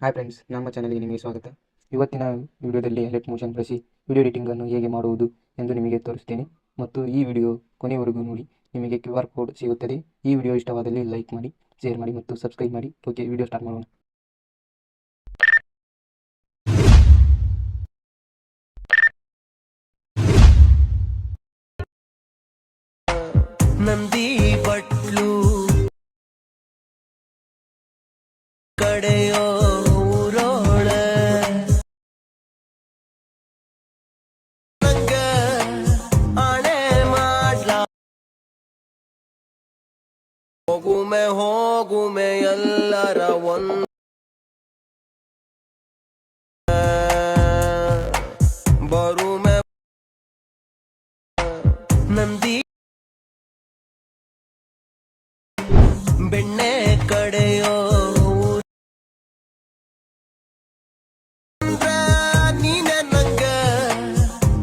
Hi friends, ನಮ್ಮ ಚಾನಲ್ಗೆ ನಿಮಗೆ ಸ್ವಾಗತ. ಇವತ್ತಿನ ವಿಡಿಯೋದಲ್ಲಿ ಲೈಟ್ ಮೋಷನ್ ಬಳಸಿ ವಿಡಿಯೋ ಎಡಿಟಿಂಗನ್ನು ಹೇಗೆ ಮಾಡುವುದು ಎಂದು ನಿಮಗೆ ತೋರಿಸುತ್ತೇನೆ. ಮತ್ತು ಈ ವಿಡಿಯೋ ಕೊನೆಯವರೆಗೂ ನೋಡಿ, ನಿಮಗೆ QR ಕೋಡ್ ಸಿಗುತ್ತದೆ. ಈ ವಿಡಿಯೋ ಇಷ್ಟವಾದಲ್ಲಿ ಲೈಕ್ ಮಾಡಿ, ಶೇರ್ ಮಾಡಿ ಮತ್ತು ಸಬ್ಸ್ಕ್ರೈಬ್ ಮಾಡಿ. ಓಕೆ, ವಿಡಿಯೋ ಸ್ಟಾರ್ಟ್ ಮಾಡೋಣ. ನಂದಿ ಬಟ್ಲು ಕಡೆಯೋ ಊರೋಳ ನಂಗ ಆಣೆ ಮಾಡ್ಲಾ ಹೋಗುಮೆ ಹೋ